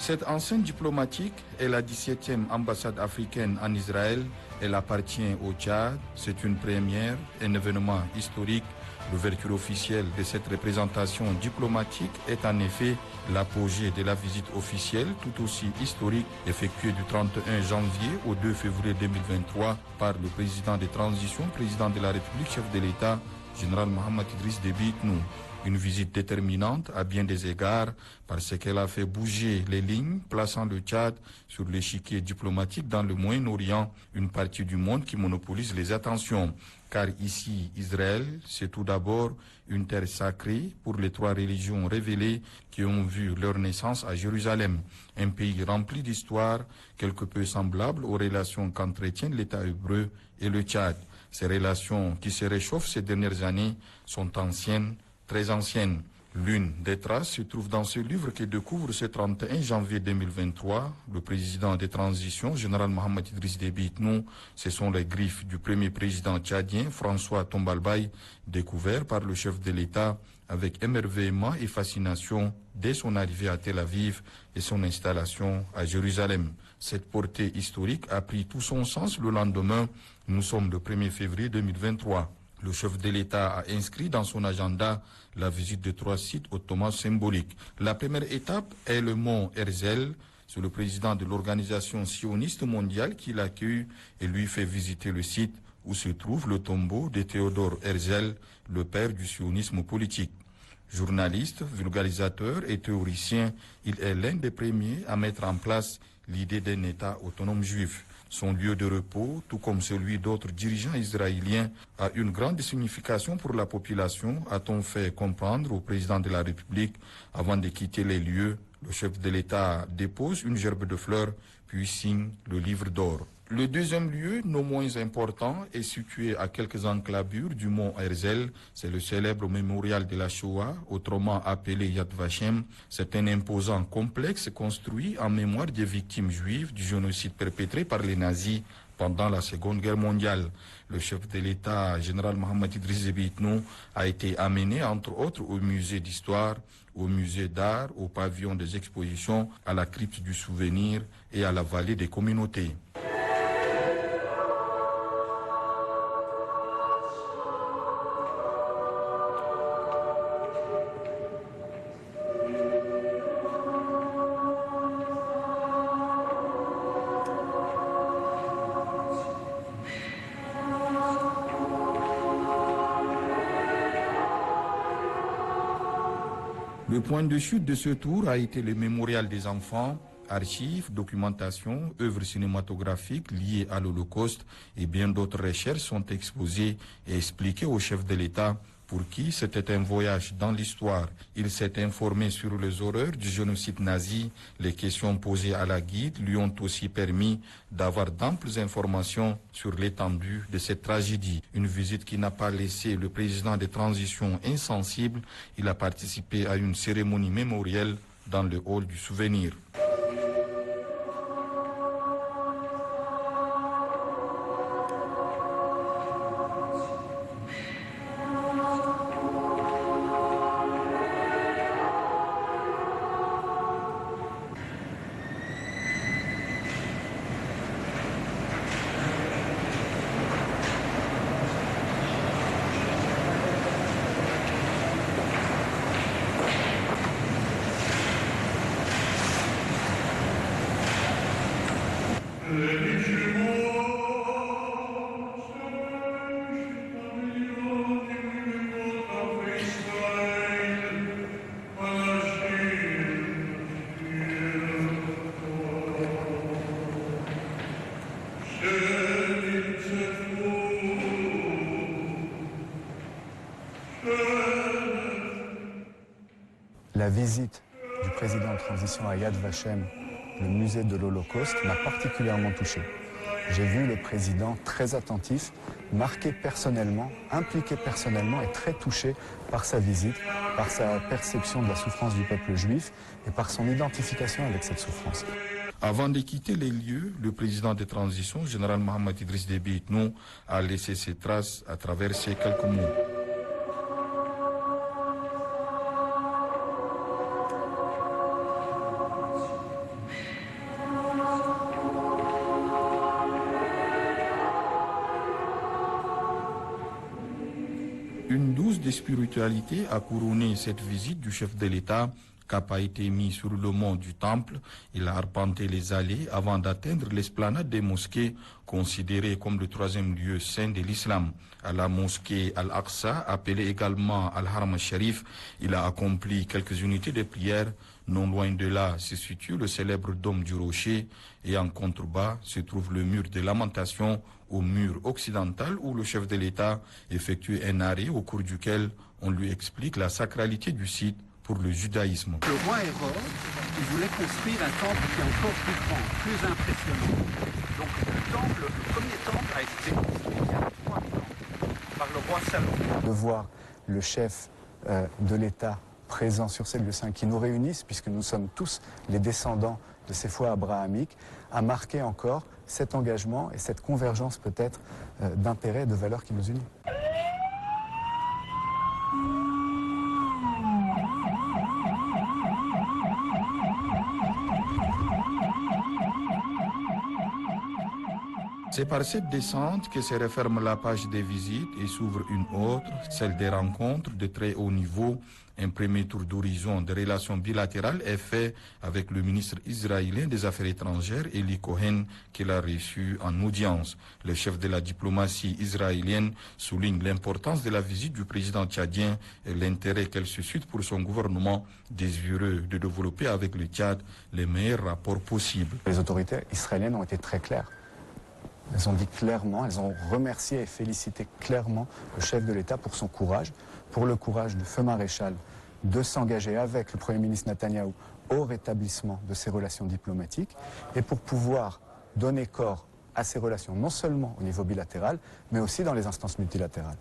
Cette enceinte diplomatique est la 17e ambassade africaine en Israël. Elle appartient au Tchad. C'est une première, un événement historique. L'ouverture officielle de cette représentation diplomatique est en effet l'apogée de la visite officielle tout aussi historique effectuée du 31 janvier au 2 février 2023 par le président de transition, président de la République, chef de l'État, général Mohamed Idriss Déby Itno. Une visite déterminante à bien des égards parce qu'elle a fait bouger les lignes, plaçant le Tchad sur l'échiquier diplomatique dans le Moyen-Orient, une partie du monde qui monopolise les attentions. Car ici, Israël, c'est tout d'abord une terre sacrée pour les trois religions révélées qui ont vu leur naissance à Jérusalem. Un pays rempli d'histoire, quelque peu semblable aux relations qu'entretiennent l'État hébreu et le Tchad. Ces relations qui se réchauffent ces dernières années sont anciennes, très ancienne. L'une des traces se trouve dans ce livre que découvre ce 31 janvier 2023 le président de transition, général Mohamed Idriss Déby Itno. Ce sont les griffes du premier président tchadien, François Tombalbaye, découvert par le chef de l'État avec émerveillement et fascination dès son arrivée à Tel Aviv et son installation à Jérusalem. Cette portée historique a pris tout son sens le lendemain. Nous sommes le 1er février 2023. Le chef de l'État a inscrit dans son agenda la visite de 3 sites ottomans symboliques. La première étape est le mont Herzl. C'est le président de l'organisation sioniste mondiale qui l'accueille et lui fait visiter le site où se trouve le tombeau de Théodore Herzl, le père du sionisme politique. Journaliste, vulgarisateur et théoricien, il est l'un des premiers à mettre en place l'idée d'un État autonome juif. Son lieu de repos, tout comme celui d'autres dirigeants israéliens, a une grande signification pour la population, a-t-on fait comprendre au président de la République. Avant de quitter les lieux, le chef de l'État dépose une gerbe de fleurs, puis signe le livre d'or. Le deuxième lieu, non moins important, est situé à quelques enclavures du mont Herzl. C'est le célèbre mémorial de la Shoah, autrement appelé Yad Vashem. C'est un imposant complexe construit en mémoire des victimes juives du génocide perpétré par les nazis pendant la Seconde Guerre mondiale. Le chef de l'État, général Mohamed Idriss Déby Itno, a été amené, entre autres, au musée d'histoire, au musée d'art, au pavillon des expositions, à la crypte du souvenir et à la vallée des communautés. Le point de chute de ce tour a été le mémorial des enfants, archives, documentation, œuvres cinématographiques liées à l'Holocauste et bien d'autres recherches sont exposées et expliquées au chef de l'État pour qui c'était un voyage dans l'histoire. Il s'est informé sur les horreurs du génocide nazi. Les questions posées à la guide lui ont aussi permis d'avoir d'amples informations sur l'étendue de cette tragédie. Une visite qui n'a pas laissé le président de transition insensible. Il a participé à une cérémonie mémorielle dans le hall du souvenir. La visite du président de transition à Yad Vashem, le musée de l'Holocauste, m'a particulièrement touché. J'ai vu le président très attentif, marqué personnellement, impliqué personnellement et très touché par sa visite, par sa perception de la souffrance du peuple juif et par son identification avec cette souffrance. Avant de quitter les lieux, le président de transition, général Mohamed Idriss Déby Itno, a laissé ses traces à travers ces quelques mots. de spiritualité a couronné cette visite du chef de l'État. Cap a été mis sur le mont du Temple. Il a arpenté les allées avant d'atteindre l'esplanade des mosquées, considérée comme le troisième lieu saint de l'islam. À la mosquée Al-Aqsa, appelée également Al-Haram al-Sharif, il a accompli quelques unités de prière. Non loin de là se situe le célèbre dôme du Rocher et en contrebas se trouve le mur de lamentation au mur occidental où le chef de l'État effectue un arrêt au cours duquel on lui explique la sacralité du site pour le judaïsme. Le roi Hérode, il voulait construire un temple qui est encore plus grand, plus impressionnant. Donc le premier temple a été construit il y a 3 ans par le roi Salomon. De voir le chef de l'État présent sur ces lieux saints qui nous réunissent, puisque nous sommes tous les descendants de ces foi abrahamiques, a marqué encore cet engagement et cette convergence peut-être d'intérêts et de valeurs qui nous unissent. C'est par cette descente que se referme la page des visites et s'ouvre une autre, celle des rencontres de très haut niveau. Un premier tour d'horizon de relations bilatérales est fait avec le ministre israélien des Affaires étrangères, Eli Cohen, qu'il a reçu en audience. Le chef de la diplomatie israélienne souligne l'importance de la visite du président tchadien et l'intérêt qu'elle suscite pour son gouvernement, désireux de développer avec le Tchad les meilleurs rapports possibles. Les autorités israéliennes ont été très claires. Elles ont dit clairement, elles ont remercié et félicité clairement le chef de l'État pour son courage, pour le courage du feu maréchal de s'engager avec le Premier ministre Netanyahou au rétablissement de ses relations diplomatiques et pour pouvoir donner corps à ces relations, non seulement au niveau bilatéral, mais aussi dans les instances multilatérales.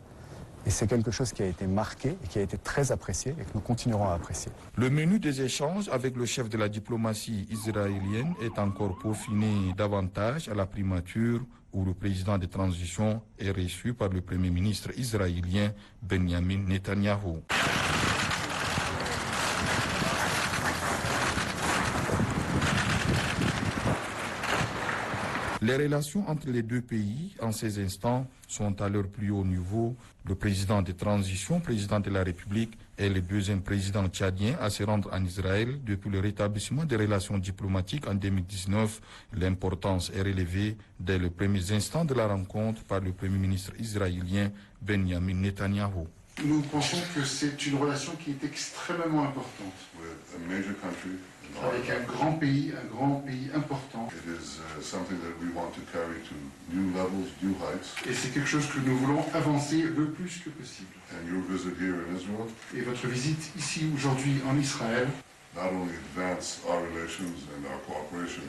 Et c'est quelque chose qui a été marqué et qui a été très apprécié et que nous continuerons à apprécier. Le menu des échanges avec le chef de la diplomatie israélienne est encore peaufiné davantage à la primature où le président de transition est reçu par le Premier ministre israélien Benjamin Netanyahou. Les relations entre les deux pays, en ces instants, sont à leur plus haut niveau. Le président de transition, président de la République, est le deuxième président tchadien à se rendre en Israël depuis le rétablissement des relations diplomatiques en 2019. L'importance est relevée dès les premiers instants de la rencontre par le Premier ministre israélien Benjamin Netanyahou. Nous pensons que c'est une relation qui est extrêmement importante. Avec un grand pays important. Et c'est quelque chose que nous voulons avancer le plus que possible. Et votre visite ici aujourd'hui en Israël,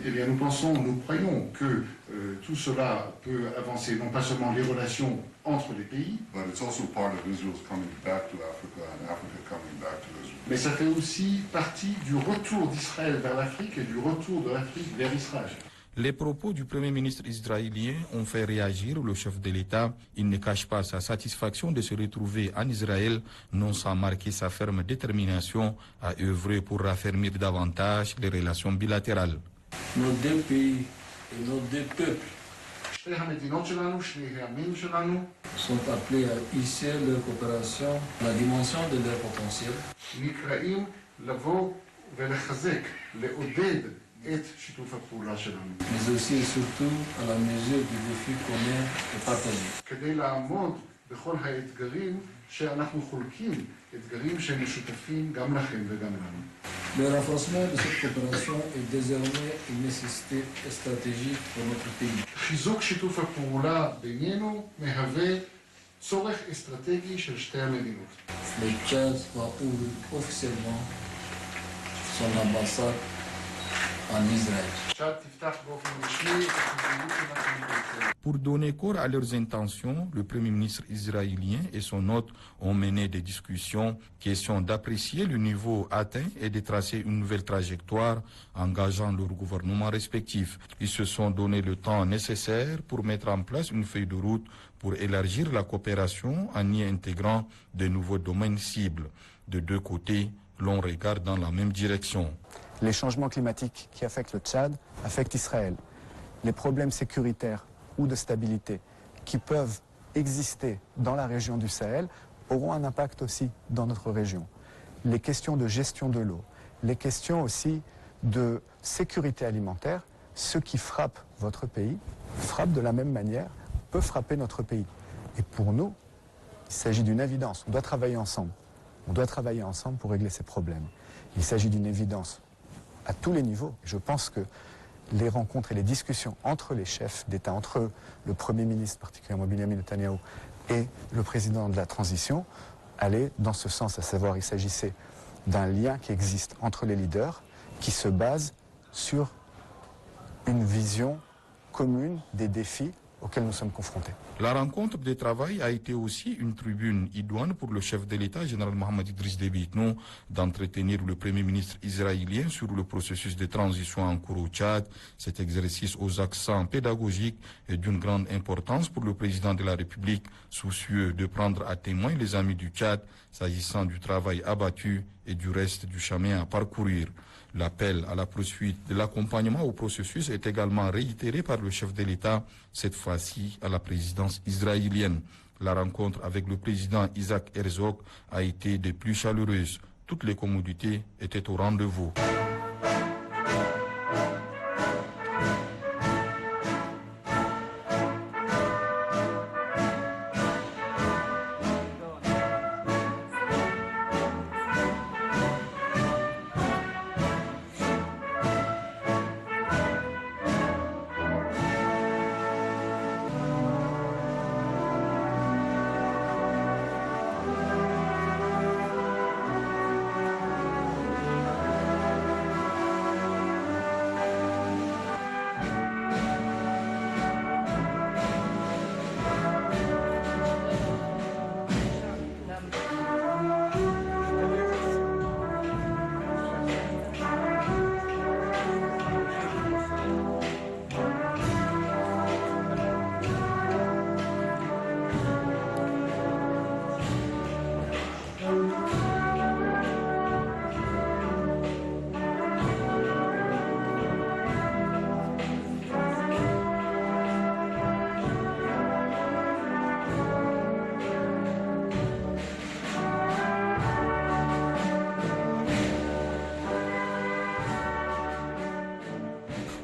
eh bien, nous croyons que tout cela peut avancer non pas seulement les relations entre les pays, mais ça fait aussi partie du retour d'Israël vers l'Afrique et du retour de l'Afrique vers Israël. Les propos du Premier ministre israélien ont fait réagir le chef de l'État. Il ne cache pas sa satisfaction de se retrouver en Israël, non sans marquer sa ferme détermination à œuvrer pour raffermir davantage les relations bilatérales. Nos deux pays et nos deux peuples sont appelés à hisser leur coopération, la dimension de leur potentiel. Mais aussi et surtout à la mesure du défi commun et partagé. Le renforcement de cette coopération est désormais une nécessité stratégique pour notre pays. Le Tchad va ouvrir officiellement son ambassade en Israël. Pour donner corps à leurs intentions, le Premier ministre israélien et son hôte ont mené des discussions, question d'apprécier le niveau atteint et de tracer une nouvelle trajectoire, engageant leurs gouvernements respectifs. Ils se sont donné le temps nécessaire pour mettre en place une feuille de route pour élargir la coopération en y intégrant de nouveaux domaines cibles. De deux côtés, l'on regarde dans la même direction. Les changements climatiques qui affectent le Tchad affectent Israël. Les problèmes sécuritaires ou de stabilité qui peuvent exister dans la région du Sahel auront un impact aussi dans notre région. Les questions de gestion de l'eau, les questions aussi de sécurité alimentaire, ce qui frappe votre pays, frappe de la même manière, peut frapper notre pays. Et pour nous, il s'agit d'une évidence. On doit travailler ensemble. On doit travailler ensemble pour régler ces problèmes. Il s'agit d'une évidence à tous les niveaux. Je pense que les rencontres et les discussions entre les chefs d'État, entre le Premier ministre, particulièrement Benjamin Netanyahu, et le président de la transition, allaient dans ce sens, à savoir il s'agissait d'un lien qui existe entre les leaders, qui se base sur une vision commune des défis auxquels nous sommes confrontés. La rencontre de travail a été aussi une tribune idoine pour le chef de l'État, général Mohamed Idriss Déby Itno, d'entretenir le Premier ministre israélien sur le processus de transition en cours au Tchad. Cet exercice aux accents pédagogiques est d'une grande importance pour le président de la République, soucieux de prendre à témoin les amis du Tchad, s'agissant du travail abattu et du reste du chemin à parcourir. L'appel à la poursuite de l'accompagnement au processus est également réitéré par le chef de l'État, cette fois-ci à la présidence israélienne. La rencontre avec le président Isaac Herzog a été des plus chaleureuses. Toutes les commodités étaient au rendez-vous.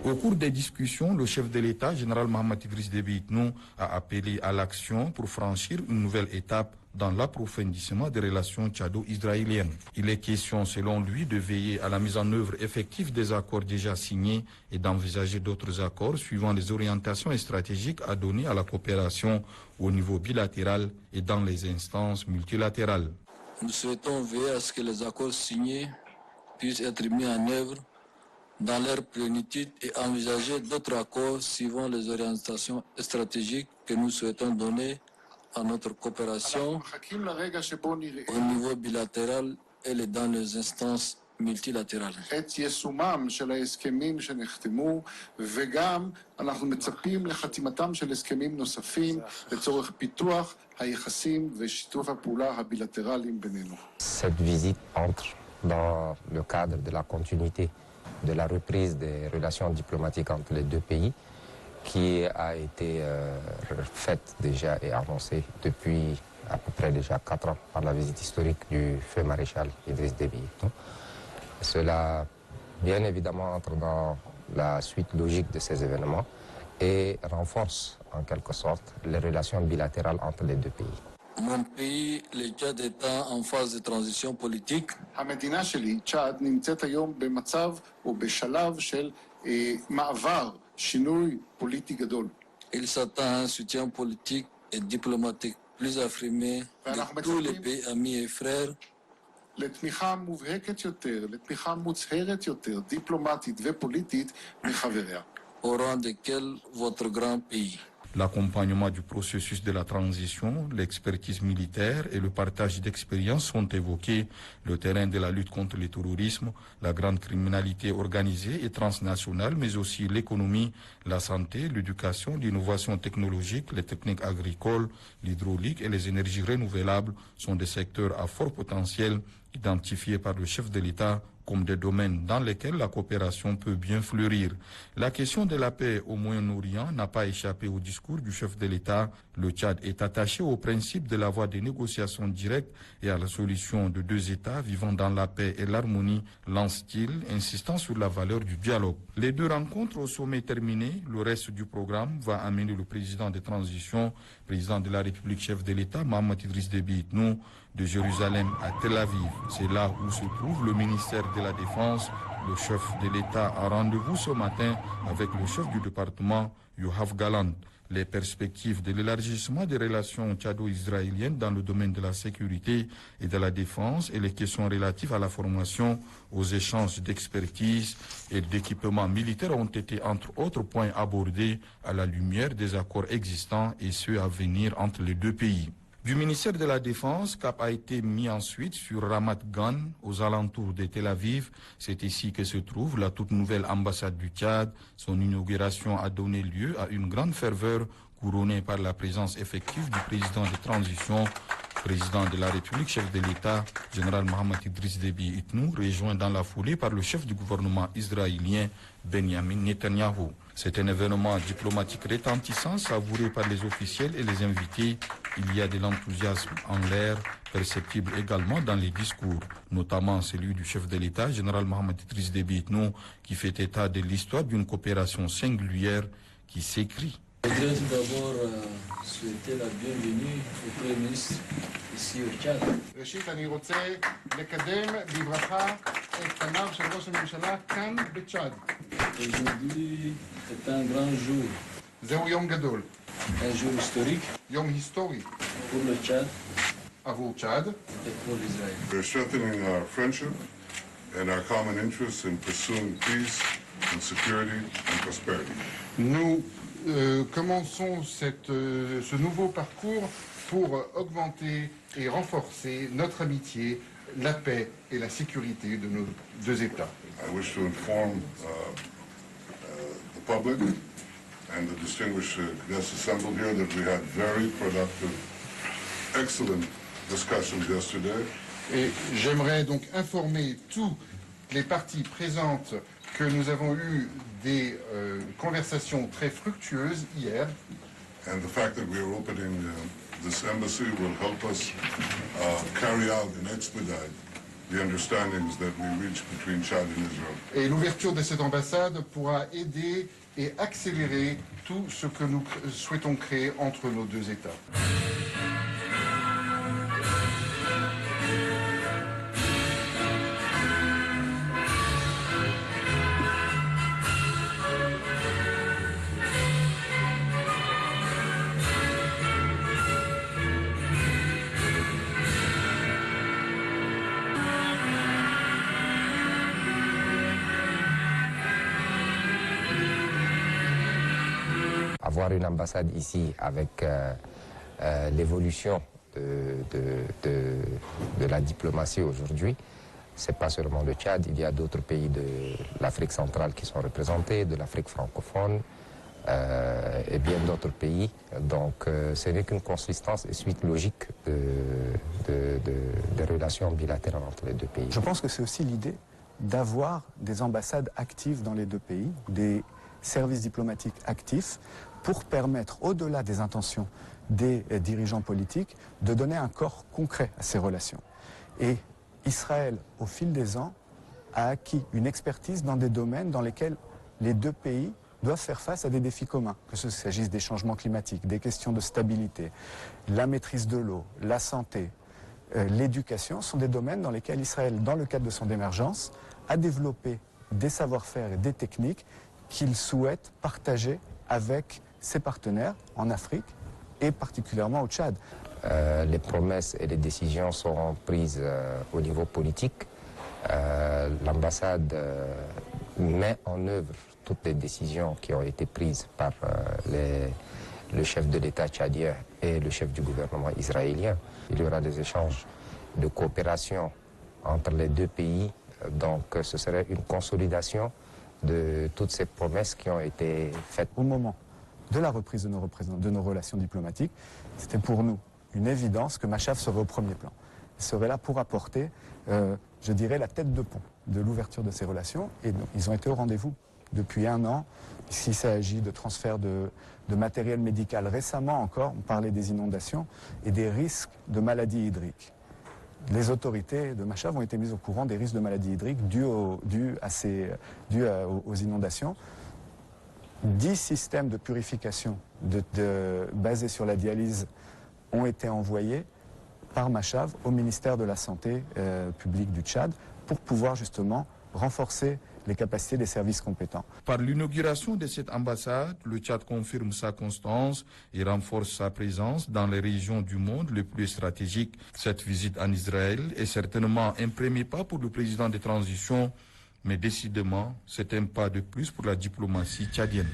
Au cours des discussions, le chef de l'État, général Mohamed Idriss Déby Itno, a appelé à l'action pour franchir une nouvelle étape dans l'approfondissement des relations tchado-israéliennes. Il est question, selon lui, de veiller à la mise en œuvre effective des accords déjà signés et d'envisager d'autres accords suivant les orientations stratégiques à donner à la coopération au niveau bilatéral et dans les instances multilatérales. Nous souhaitons veiller à ce que les accords signés puissent être mis en œuvre dans leur plénitude et envisager d'autres accords suivant les orientations stratégiques que nous souhaitons donner à notre coopération au niveau bilatéral et dans les instances multilatérales. את יישומם של ההסכמים שנחתמו, וגם אנחנו מצפים לחתימתם של הסכמים נוספים לצורך פיתוח היחסים ושיתוף הפעולה הבילטרליים בינינו. Cette visite entre dans le cadre de la continuité de la reprise des relations diplomatiques entre les deux pays, qui a été faite déjà et annoncée depuis à peu près déjà 4 ans par la visite historique du feu maréchal Idriss Déby Itno. Cela, bien évidemment, entre dans la suite logique de ces événements et renforce en quelque sorte les relations bilatérales entre les deux pays. Mon pays, le Tchad, étant en phase de transition politique, המדינה שלי, צ'אד, נמצאת היום במצב או בשלב של מעבר, שינוי פוליטי גדול. il s'attend à un soutien politique et diplomatique plus affirmé de tous les pays amis et frères, לתמיכה מובהקת יותר, לתמיכה מוצהרת יותר, דיפלומטית ופוליטית מחבריה. au rang desquels votre grand pays. L'accompagnement du processus de la transition, l'expertise militaire et le partage d'expériences sont évoqués. Le terrain de la lutte contre le terrorisme, la grande criminalité organisée et transnationale, mais aussi l'économie, la santé, l'éducation, l'innovation technologique, les techniques agricoles, l'hydraulique et les énergies renouvelables sont des secteurs à fort potentiel identifiés par le chef de l'État comme des domaines dans lesquels la coopération peut bien fleurir. La question de la paix au Moyen-Orient n'a pas échappé au discours du chef de l'État. Le Tchad est attaché au principe de la voie des négociations directes et à la solution de deux États vivant dans la paix et l'harmonie, lance-t-il, insistant sur la valeur du dialogue. Les deux rencontres au sommet terminées, le reste du programme va amener le président de transition, président de la République, chef de l'État, Mohamed Idriss Déby Itnou, de Jérusalem à Tel Aviv. C'est là où se trouve le ministère de la Défense. Le chef de l'État a rendez-vous ce matin avec le chef du département, Yoav Gallant. Les perspectives de l'élargissement des relations tchado-israéliennes dans le domaine de la sécurité et de la défense et les questions relatives à la formation, aux échanges d'expertise et d'équipements militaires ont été entre autres points abordés à la lumière des accords existants et ceux à venir entre les deux pays. Du ministère de la Défense, cap a été mis ensuite sur Ramat Gan, aux alentours de Tel Aviv. C'est ici que se trouve la toute nouvelle ambassade du Tchad. Son inauguration a donné lieu à une grande ferveur couronnée par la présence effective du président de transition, président de la République, chef de l'État, général Mohamed Idriss Déby Itnou, rejoint dans la foulée par le chef du gouvernement israélien, Benjamin Netanyahou. C'est un événement diplomatique retentissant, savouré par les officiels et les invités. Il y a de l'enthousiasme en l'air, perceptible également dans les discours, notamment celui du chef de l'État, général Mohamed Idriss Déby Itnou, qui fait état de l'histoire d'une coopération singulière qui s'écrit. Je voudrais tout d'abord souhaiter la bienvenue au Premier ministre ici au Tchad. ראשית אני רוצה לקדם בברכה את פניו של ראש הממשלה כאן בצ'אד. Aujourd'hui est un grand jour, זהו יום גדול, un jour historique יום היסטורי pour le Tchad עבור צ'אד. et pour l'Israël. We're strengthening our friendship and our common interests in pursuing peace and security and prosperity. Nous commençons ce nouveau parcours pour augmenter et renforcer notre amitié, la paix et la sécurité de nos deux États. I wish to inform the public and the distinguished guests assembled here that we had very productive, excellent discussions yesterday. Et j'aimerais donc informer toutes les parties présentes que nous avons eu des conversations très fructueuses hier. And the fact that we are opening this embassy will help us carry out and expedite the understandings that we reach between Chad and Israel. Et l'ouverture de cette ambassade pourra aider et accélérer tout ce que nous souhaitons créer entre nos deux États. Avoir une ambassade ici avec l'évolution de la diplomatie aujourd'hui, c'est pas seulement le Tchad, il y a d'autres pays de l'Afrique centrale qui sont représentés, de l'Afrique francophone et bien d'autres pays. Donc ce n'est qu'une consistance et suite logique des relations bilatérales entre les deux pays. Je pense que c'est aussi l'idée d'avoir des ambassades actives dans les deux pays, des services diplomatiques actifs, pour permettre, au-delà des intentions des dirigeants politiques, de donner un corps concret à ces relations. Et Israël, au fil des ans, a acquis une expertise dans des domaines dans lesquels les deux pays doivent faire face à des défis communs, que ce s'agisse des changements climatiques, des questions de stabilité, la maîtrise de l'eau, la santé, l'éducation, sont des domaines dans lesquels Israël, dans le cadre de son émergence, a développé des savoir-faire et des techniques qu'il souhaite partager avec ses partenaires en Afrique et particulièrement au Tchad. Les promesses et les décisions seront prises au niveau politique. L'ambassade met en œuvre toutes les décisions qui ont été prises par le chef de l'État tchadien et le chef du gouvernement israélien. Il y aura des échanges de coopération entre les deux pays, donc ce serait une consolidation de toutes ces promesses qui ont été faites. Au moment de la reprise de nos relations diplomatiques, c'était pour nous une évidence que Machaf serait au premier plan. serait là pour apporter, je dirais, la tête de pont de l'ouverture de ces relations. Et donc, ils ont été au rendez-vous depuis 1 an. S'il s'agit de transfert de matériel médical, récemment encore, on parlait des inondations et des risques de maladies hydriques. Les autorités de Machave ont été mises au courant des risques de maladies hydriques dus aux inondations. 10 systèmes de purification basés sur la dialyse ont été envoyés par Machave au ministère de la Santé publique du Tchad pour pouvoir justement renforcer les capacités des services compétents. Par l'inauguration de cette ambassade, le Tchad confirme sa constance et renforce sa présence dans les régions du monde les plus stratégiques. Cette visite en Israël est certainement un premier pas pour le président de transition, mais décidément, c'est un pas de plus pour la diplomatie tchadienne.